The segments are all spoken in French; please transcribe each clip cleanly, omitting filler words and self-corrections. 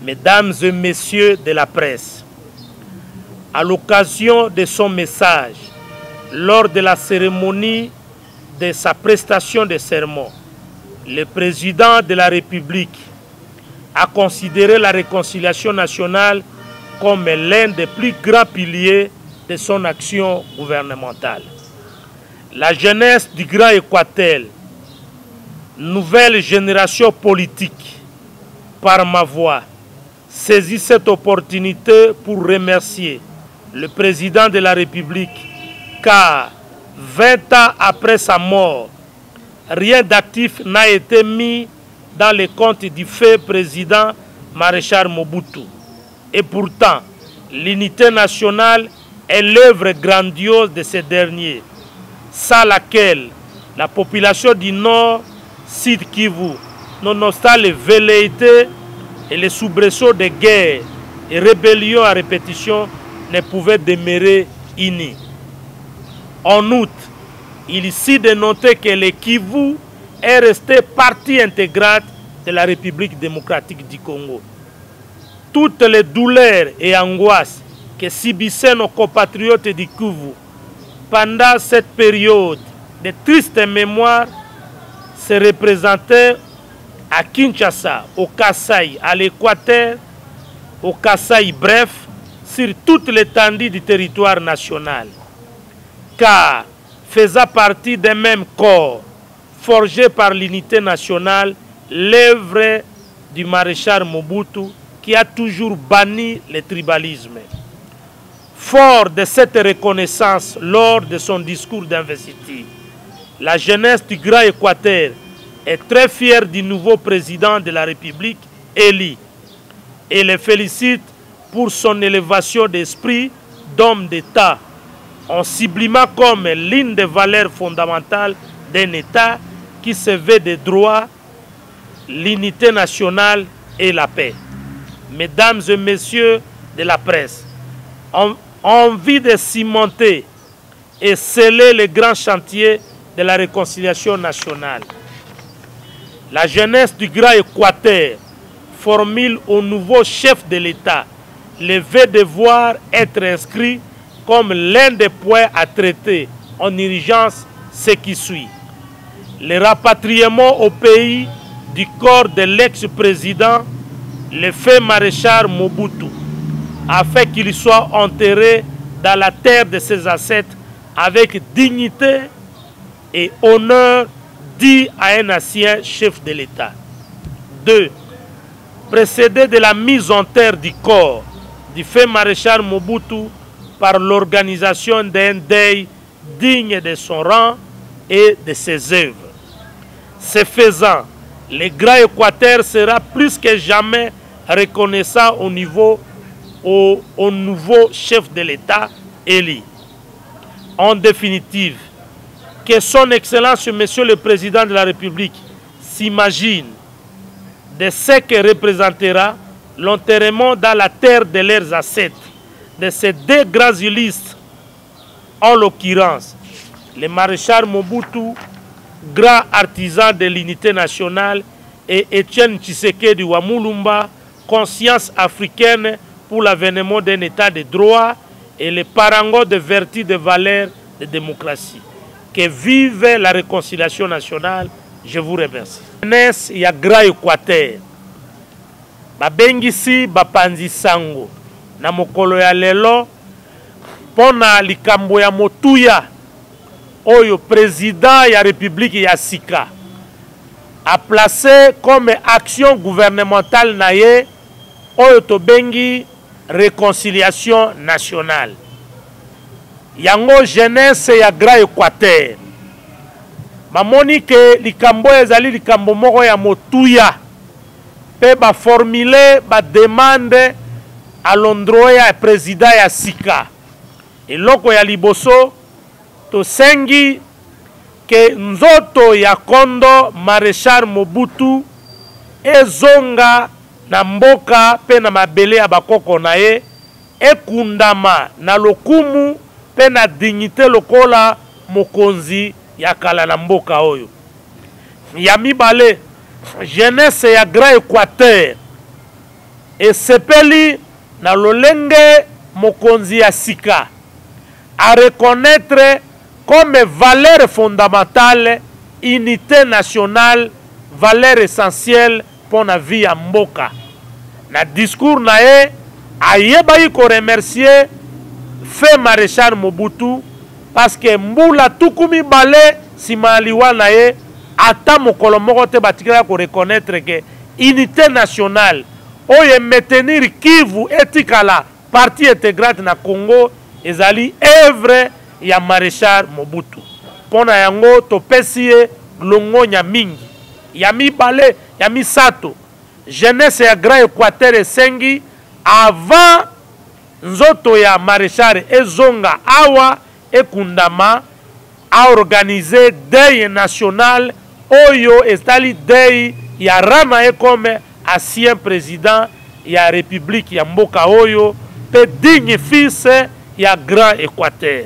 Mesdames et messieurs de la presse, à l'occasion de son message lors de la cérémonie de sa prestation de serment, le président de la République a considéré la réconciliation nationale comme l'un des plus grands piliers de son action gouvernementale. La jeunesse du Grand Équateur, nouvelle génération politique, par ma voix, saisit cette opportunité pour remercier le président de la République car 20 ans après sa mort, rien d'actif n'a été mis dans les comptes du fait président Maréchal Mobutu. Et pourtant, l'unité nationale est l'œuvre grandiose de ce dernier, sans laquelle la population du Nord, Sud Kivu, nonobstant les velléités et les soubresauts de guerre et rébellions à répétition, ne pouvaient demeurer unis. En outre, il est ici de noter que le Kivu est resté partie intégrante de la République démocratique du Congo. Toutes les douleurs et angoisses que subissaient nos compatriotes du Kivu pendant cette période de triste mémoire se représentaient à Kinshasa, au Kasaï, à l'Équateur, au Kasaï, bref, sur toute l'étendue du territoire national. Car, faisant partie d'un même corps, forgé par l'unité nationale, l'œuvre du maréchal Mobutu qui a toujours banni le tribalisme. Fort de cette reconnaissance lors de son discours d'investiture, la jeunesse du Grand Équateur est très fière du nouveau président de la République élu et le félicite pour son élévation d'esprit d'homme d'État, en sublimant comme l'une des valeurs fondamentales d'un État qui se veut des droits, l'unité nationale et la paix. Mesdames et messieurs de la presse, en envie de cimenter et sceller le grand chantier de la réconciliation nationale, la jeunesse du Grand Équateur formule au nouveau chef de l'État le vœu de voir être inscrit comme l'un des points à traiter en urgence ce qui suit. Le rapatriement au pays du corps de l'ex-président, le fait maréchal Mobutu, afin qu'il soit enterré dans la terre de ses ancêtres avec dignité et honneur dit à un ancien chef de l'État. 2. Précédé de la mise en terre du corps du fait maréchal Mobutu par l'organisation d'un deuil digne de son rang et de ses œuvres. Ce faisant, le Grand Équateur sera plus que jamais reconnaissant au nouveau chef de l'État élu. En définitive, que son Excellence, Monsieur le Président de la République, s'imagine de ce que représentera l'enterrement dans la terre de leurs ancêtres de ces deux grands illustres, en l'occurrence le maréchal Mobutu, grand artisan de l'unité nationale, et Étienne Tshisekedi Wamulumba, conscience africaine pour l'avènement d'un état de droit et le parangon de vertus de valeurs de démocratie. Que vive la réconciliation nationale. Je vous remercie. Jeunesse ya Grand Équateur, babengisi bapanzi sango na mokolo ya lelo pona likambo ya motuya oyo président ya République ya sika a placé comme action gouvernementale na ye oyo tobengi réconciliation nationale. Yango jeunesse ya Grand Équateur mamoni ke likambo ezali likambo moko ya motuya pe ba formuler ba demande à l'endroit ya président ya sika eloko ya liboso to sengi ke nzoto ya kondo maréchal Mobutu ezonga na mboka pe na mabele ya bakoko na ye ekundama na lokumu pe na dignité lokola mokonzi ya kala na mboka oyo. Ya mibale, jeunesse ya Grand Équateur esepeli na lolenge mokonzi ya sika à reconnaître comme valeur fondamentale unité nationale, valeur essentielle pour la vie ya mboka. Na discours na ye ayeba yi ko remercier fait maréchal Mobutu parce que mbula tukumi bale simaliwa na ye ata mokolo moko te batikala ko reconnaître que unité nationale oye maintenir Kivu etikala partie intégrante na Congo ezali œuvre ya maréchal Mobutu. Pona yango topesi ye longonya mingi ya mibale ya misato jeunesse ya Grand Équateur esengi avant nzoto ya maréchal ezonga awa ekundama a organiser deuil national oyo estali deuil ya rama comme ancien président ya république ya mboka oyo pe digne fils ya Grand Équateur.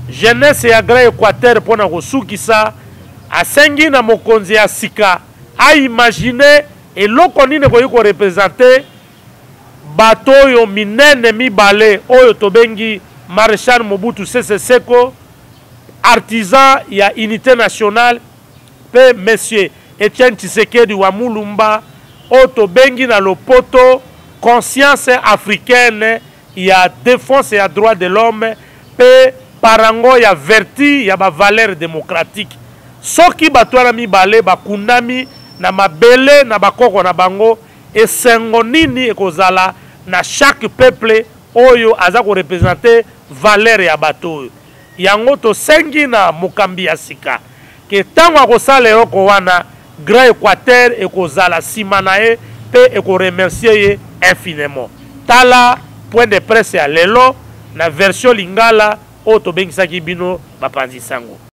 Jeunesse ya Grand Équateur pona kosukisa asengi na mokonzi ya sika a imaginer eloko nini koyiko représenter bato oyo minene mibale oyo tobengi maréchal Mobutu Sese Seko, artisan ya unité nationale, pe monsieur Etienne Tshisekedi wa Mulumba oyo tobengi na lopoto conscience africaine ya défense ya droit de l'homme pe parango ya verti ya ba valeur démocratique. Soki bato wana mibale bakundami na mabele na bakoko na bango esengo nini ekozala na chaque peuple oyo aza ko représenter valeur ya bato oyo. Yango tosengi na mokambi ya sika ke tango akosala eloko wana Grand Équateur ekozala sima na ye pe eko remercier ye infiniment. Tala point de presse ya lelo na version lingala oyo tobengisaki bino bapanzi sango.